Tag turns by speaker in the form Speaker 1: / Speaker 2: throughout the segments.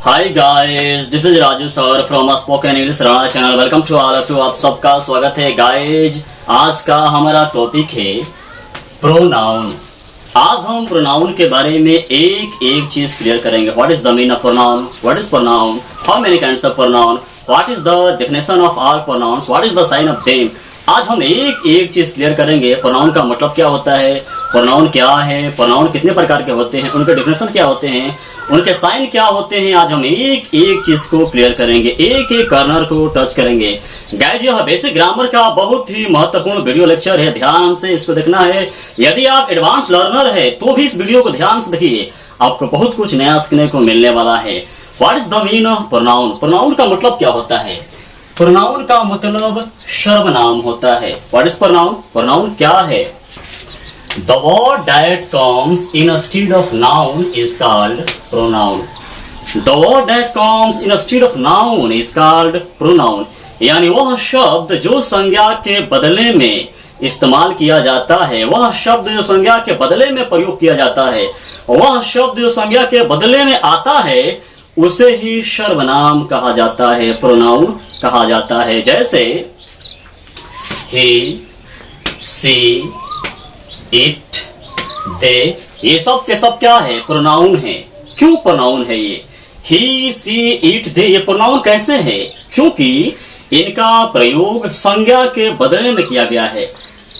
Speaker 1: Hi guys, this is Raju sir from spoken English Rana channel. Welcome to all of you. आप सबका स्वागत है guys. आज का हमारा टॉपिक है प्रोनाउन। आज हम प्रोनाउन के बारे में एक एक चीज क्लियर करेंगे। What is the meaning of pronoun, what is pronoun, how many kinds of pronoun, what is the definition of all pronouns, what is the sign of them. आज हम एक एक चीज क्लियर करेंगे। प्रोनाउन का मतलब क्या होता है, प्रोनाउन क्या है, प्रोनाउन कितने प्रकार के होते हैं, उनके डेफिनेशन क्या होते हैं, उनके साइन क्या होते हैं। आज हम एक एक चीज को क्लियर करेंगे, एक एक कॉर्नर को टच करेंगे। गाइस, यह बेसिक ग्रामर का बहुत ही महत्वपूर्ण वीडियो लेक्चर है। ध्यान से इसको देखना है। यदि आप एडवांस लर्नर है तो भी इस वीडियो को ध्यान से देखिए, आपको बहुत कुछ नया सीखने को मिलने वाला है। What is the meaning of pronoun. Pronoun का मतलब क्या होता है। प्रोनाउन का मतलब सर्वनाम होता है। व्हाट इज प्रोनाउन, प्रोनाउन क्या है। The word that comes instead of noun is called pronoun. The word that comes instead of noun is called pronoun. यानी वह शब्द जो संज्ञा के बदले में इस्तेमाल किया जाता है, वह शब्द जो संज्ञा के बदले में प्रयोग किया जाता है, वह शब्द जो संज्ञा के बदले में आता है, उसे ही सर्वनाम कहा जाता है, प्रोनाउन कहा जाता है। जैसे he, she, इट, दे, ये सब के सब क्या है, प्रोनाउन है। क्यों प्रोनाउन है ये। ही, सी, इट, दे, ये प्रोनाउन कैसे है, क्योंकि इनका प्रयोग संज्ञा के बदले में किया गया है।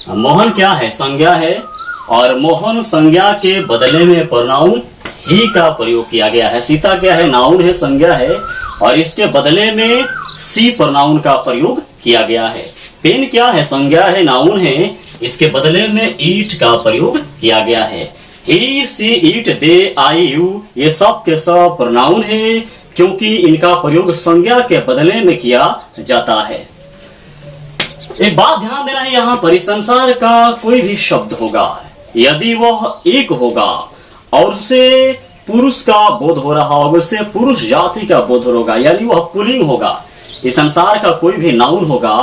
Speaker 1: मोहन क्या है, संज्ञा है, और मोहन संज्ञा के बदले में प्रोनाउन ही का प्रयोग किया गया है। सीता क्या है, नाउन है, संज्ञा है, और इसके बदले में सी प्रोनाउन का प्रयोग किया गया है। पेन क्या है, संज्ञा है, नाउन है, इसके बदले में ईट का प्रयोग किया गया है। ही, she, it, they, I, you, ये सब के सब प्रोनाउन है, क्योंकि इनका प्रयोग संज्ञा के बदले में किया जाता है। एक बात ध्यान देना है, यहाँ पर संसार का कोई भी शब्द होगा, यदि वह एक होगा और उससे पुरुष का बोध हो रहा होगा, उससे पुरुष जाति का बोध होगा, यानी वह पुल्लिंग होगा। इस संसार का कोई भी नाउन होगा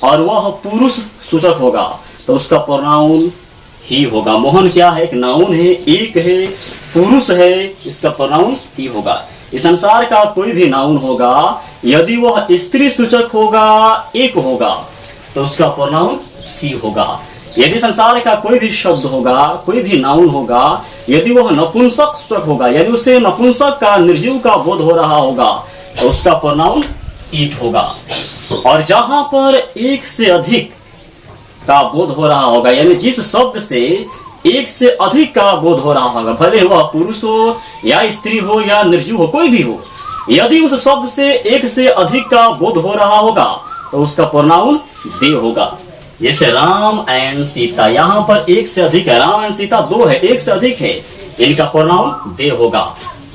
Speaker 1: और वह पुरुष सूचक होगा, तो उसका प्रोनाउन ही होगा। मोहन क्या है, एक नाउन है, एक है, पुरुष है, इसका प्रोनाउन ही होगा। इस संसार का कोई भी नाउन होगा, यदि वह स्त्री सूचक होगा, एक होगा, तो उसका प्रोनाउन सी होगा। यदि संसार का कोई भी शब्द होगा, कोई भी नाउन होगा, यदि वह नपुंसक सूचक होगा, यानी उसे नपुंसक का, निर्जीव का बोध हो रहा होगा, तो उसका प्रोनाउन ईट होगा। और जहां पर एक से अधिक का बोध हो रहा होगा, यानी जिस शब्द से एक से अधिक का बोध हो रहा होगा, भले वह पुरुष हो या स्त्री हो या निर्जीव हो, कोई भी हो, यदि उस शब्द से एक से अधिक का बोध हो रहा होगा, तो उसका प्रोनाउन दे होगा। जैसे राम एंड सीता, यहाँ पर एक से अधिक है, राम एंड सीता दो है, एक से अधिक है, इनका प्रोनाउन दे होगा।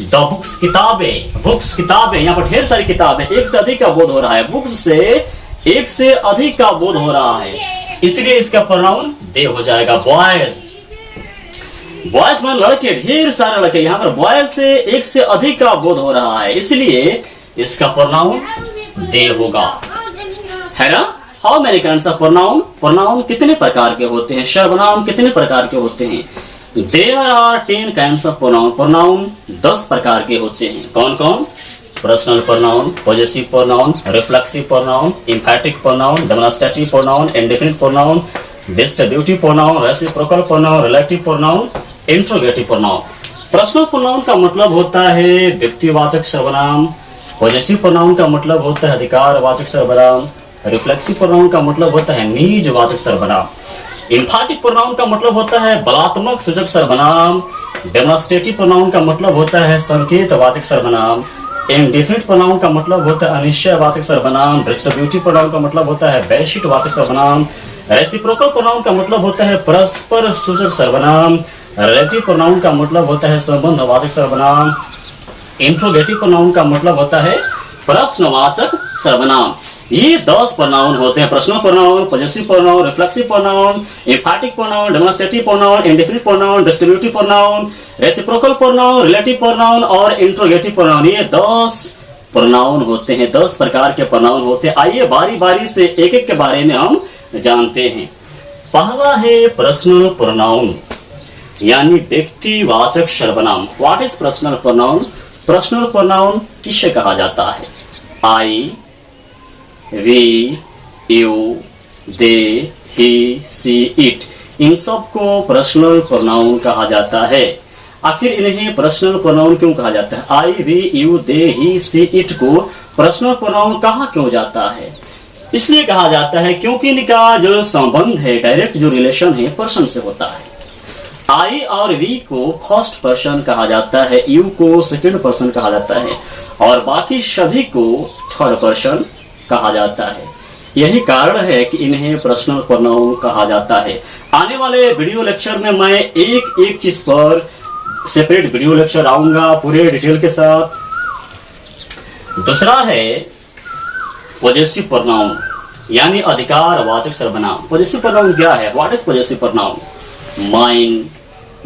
Speaker 1: द बुक्स, किताबें, बुक्स किताबें, यहाँ पर ढेर सारी किताबें, एक से अधिक का बोध हो रहा है, बुक्स से एक से अधिक का बोध हो रहा है, इसलिए इसका प्रोनाउन दे हो जाएगा। बॉयज, बॉयज में लड़के, ढेर सारे लड़के, यहाँ पर बॉयज से एक से अधिक का बोध हो रहा है, इसलिए इसका प्रोनाउन दे होगा, है ना। How many kinds of pronoun. Pronoun कितने प्रकार के होते हैं, सर्वनाम कितने प्रकार के होते हैं। There are 10 kinds of pronoun. Pronoun 10 प्रकार के होते हैं। कौन कौन। Personal pronoun, possessive pronoun, reflexive pronoun, emphatic pronoun, demonstrative pronoun, indefinite pronoun, distributive pronoun, reciprocal pronoun, relative pronoun, interrogative pronoun. Personal pronoun का मतलब होता है व्यक्तिवाचक सर्वनाम, पॉजेसिव प्रोनाउन का मतलब होता है अधिकारवाचक सर्वनाम, रिफ्लेक्सिव प्रोनाउन का मतलब होता है निजवाचक सर्वनाम, एम्फैटिक प्रोनाउन का मतलब होता है बलात्मक सूचक सर्वनाम, डेमोन्स्ट्रेटिव प्रोनाउन का मतलब होता है संकेतवाचक सर्वनाम, इंडेफिनिट प्रोनाउन का मतलब होता है अनिश्चयवाचक सर्वनाम, डिस्ट्रीब्यूटिव प्रोनाउन का मतलब होता है वैशिष्ट्यवाचक सर्वनाम, रेसिप्रोकल प्रोनाउन का मतलब होता है परस्पर सूचक सर्वनाम, रिलेटिव प्रोनाउन का मतलब होता है संबंधवाचक सर्वनाम, इंट्रोगेटिव प्रोनाउन का मतलब होता है प्रश्नवाचक सर्वनाम। ये 10 प्रोनाउन होते हैं। Personal pronoun, possessive pronoun, reflexive pronoun, emphatic pronoun, demonstrative pronoun, indefinite pronoun, distributive pronoun, reciprocal pronoun, relative pronoun और इंट्रोगेटिव प्रोनाउन। ये 10 प्रोनाउन होते हैं, 10 प्रकार के प्रोनाउन होते हैं। आइए बारी बारी से एक एक के बारे में हम जानते हैं। पहला है पर्सनल प्रोनाउन, यानी व्यक्तिवाचक सर्वनाम। What is personal pronoun. Personal pronoun किसे कहा जाता है? I, we, you, they, he, she, it, इन सब को पर्सनल प्रोनाउन कहा जाता है। आखिर इन्हें पर्सनल प्रोनाउन क्यों कहा जाता है? I, we, you, they, he, she, it को पर्सनल प्रोनाउन कहा क्यों जाता है? इसलिए कहा जाता है क्योंकि इनका जो संबंध है, डायरेक्ट जो रिलेशन है, पर्सन से होता है। आई और वी को फर्स्ट पर्सन कहा जाता है, यू को सेकंड पर्सन कहा जाता है और बाकी सभी को थर्ड पर्सन कहा जाता है। यही कारण है कि इन्हें पर्सनल प्रोनाउन कहा जाता है। आने वाले वीडियो लेक्चर में मैं एक एक चीज पर सेपरेट वीडियो लेक्चर आऊंगा पूरे डिटेल के साथ। दूसरा है पॉजेसिव प्रोनाउन यानी अधिकारवाचक सर्वनाम। पॉजेसिव प्रोनाउन क्या है? What is possessive pronoun? Mine,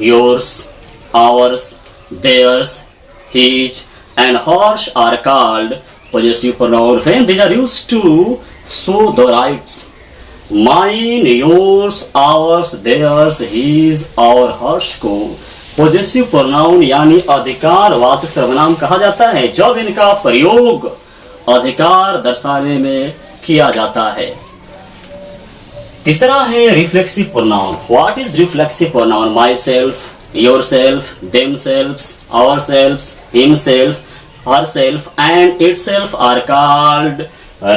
Speaker 1: yours, ours, theirs, his and hers are called possessive pronoun when these are used to show the rights. Mine, yours, ours, theirs, his और hers को possessive pronoun यानी अधिकारवाचक सर्वनाम कहा जाता है जब इनका प्रयोग अधिकार दर्शाने में किया जाता है। तीसरा है reflexive pronoun. What is reflexive pronoun? My self, yourself, themselves, ourselves, himself, herself and itself are called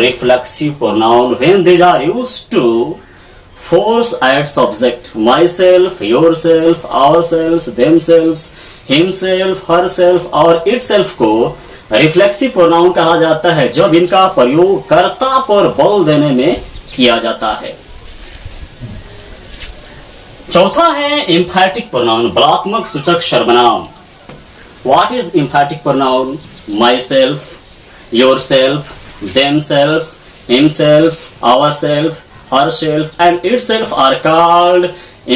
Speaker 1: reflexive pronoun when they are used to force at subject. Myself, yourself, ourselves, themselves, himself, herself और itself को reflexive pronoun कहा जाता है जब इनका प्रयोग कर्ता पर बल देने में किया जाता है। चौथा है एम्फैटिक प्रोनाउन, बलात्मक सूचक सर्वनाम। What is emphatic pronoun? Myself, yourself, themselves, himself, ourselves, herself and itself are called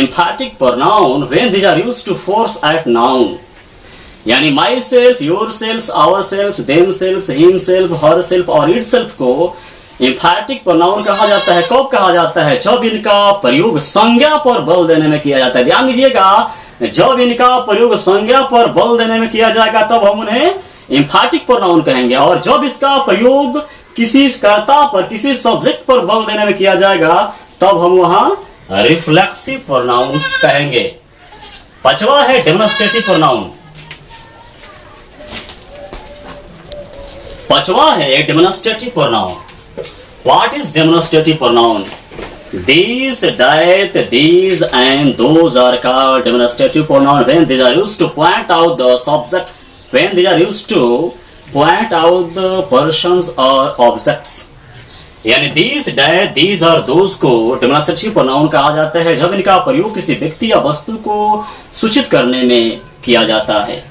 Speaker 1: emphatic pronoun when these are used to force at noun. यानी myself, yourself, ourselves, themselves, himself, herself और itself को emphatic pronoun कहा जाता है। कब कहा जाता है? जब इनका प्रयोग संज्ञा पर बल देने में किया जाता है। ध्यान दीजिएगा, जब इनका प्रयोग संज्ञा पर बल देने में किया जाएगा तब हम उन्हें एम्फैटिक प्रोनाउन कहेंगे और जब इसका प्रयोग किसी कर्ता पर, किसी सब्जेक्ट पर बल देने में किया जाएगा तब हम वहां रिफ्लेक्सिव प्रोनाउन कहेंगे। पांचवा है डेमोन्स्ट्रेटिव प्रोनाउन। पांचवा है demonstrative pronoun. What is demonstrative pronoun? These, that, these and those are called demonstrative pronoun when these are used to point out the subject, when these are used to point out the persons or objects. यानी these, that, these और those को demonstrative pronoun कहा जाता है जब इनका प्रयोग किसी व्यक्ति या वस्तु को सूचित करने में किया जाता है।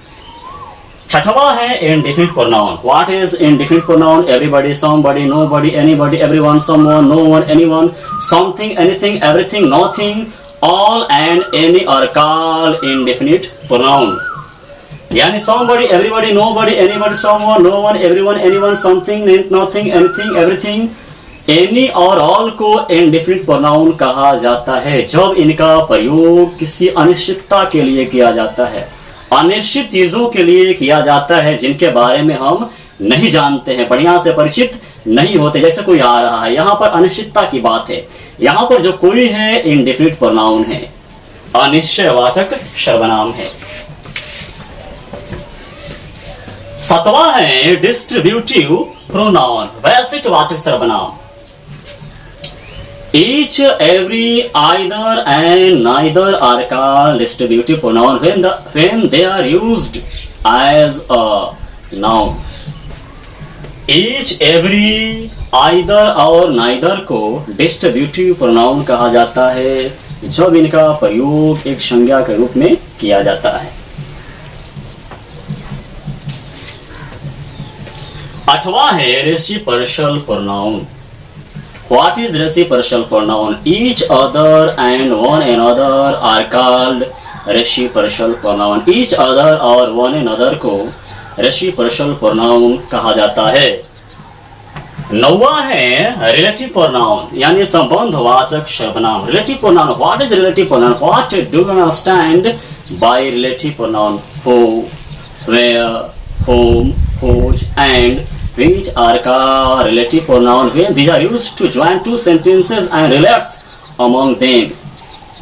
Speaker 1: छठवा है indefinite pronoun. What is indefinite pronoun? Everybody, somebody, nobody, anybody, everyone, someone, no one, anyone, something, anything, everything, nothing, all and any are called indefinite pronoun. यानी somebody, everybody, nobody, anybody, someone, no one, everyone, anyone, something, nothing, anything, everything, any और all को indefinite pronoun कहा जाता है जब इनका प्रयोग किसी अनिश्चितता के लिए किया जाता है, अनिश्चित चीजों के लिए किया जाता है जिनके बारे में हम नहीं जानते हैं, बढ़िया से परिचित नहीं होते। जैसे कोई आ रहा है, यहां पर अनिश्चितता की बात है। यहां पर जो कोई है इंडेफिनिट प्रोनाउन है, अनिश्चयवाचक सर्वनाम है। सातवां है डिस्ट्रीब्यूटिव प्रोनाउन, वैशिष्ट्यवाचक सर्वनाम। Each, every, either and neither are called distributive pronoun when they are used as a noun. Each, every, either और neither को distributive pronoun कहा जाता है जब इनका प्रयोग एक संज्ञा के रूप में किया जाता है। आठवां है reciprocal pronoun. What is reciprocal pronoun? Each, other and one another are called reciprocal pronoun. Each, other और one another को reciprocal pronoun कहा जाता है। नौवां है relative pronoun यानी संबंधवाचक सर्वनाम। Relative pronoun. What is relative pronoun? What do you understand by relative pronoun? Who, where, whom, whose, and which are called relative pronoun when these are used to join two sentences and relates among them.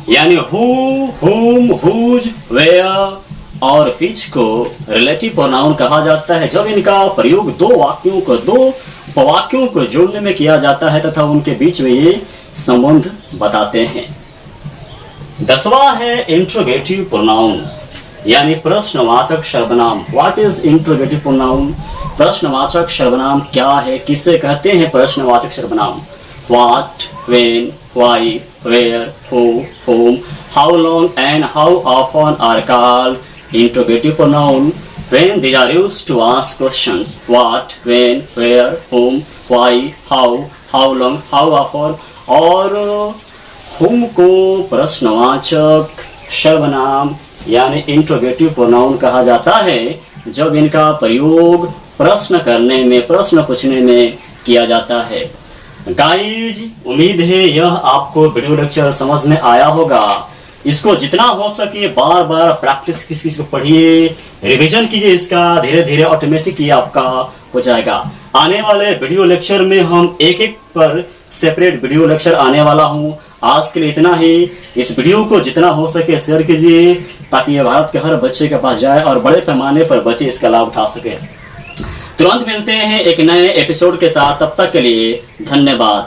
Speaker 1: यानी who, whom, whose, where और which को relative pronoun कहा जाता है जब इनका प्रयोग दो वाक्यों को जोड़ने में किया जाता है तथा उनके बीच में ये संबंध बताते हैं। 10वां है इंट्रोगेटिव प्रोनाउन यानी प्रश्नवाचक सर्वनाम। What is interrogative pronoun? प्रश्नवाचक सर्वनाम क्या है, किसे कहते हैं प्रश्नवाचक सर्वनाम? What, when, why, where, who, whom, how long and how often are called interrogative pronoun when they are used to ask questions. What, when, where, whom, why, how long, how often और whom को प्रश्नवाचक सर्वनाम यानी interrogative pronoun कहा जाता है जब इनका प्रयोग प्रश्न करने में, प्रश्न पूछने में किया जाता है। गाइज, उम्मीद है यह आपको वीडियो लेक्चर समझ में आया होगा। इसको जितना हो सके बार बार प्रैक्टिस किसी को पढ़िए, रिवीजन कीजिए, इसका धीरे धीरे ऑटोमेटिक ये आपका हो जाएगा। आने वाले वीडियो लेक्चर में हम एक एक पर सेपरेट वीडियो लेक्चर आने वाला हूँ। आज के लिए इतना ही। इस वीडियो को जितना हो सके शेयर कीजिए ताकि ये भारत के हर बच्चे के पास जाए और बड़े पैमाने पर बच्चे इसका लाभ उठा सके। तुरंत मिलते हैं एक नए एपिसोड के साथ, तब तक के लिए धन्यवाद।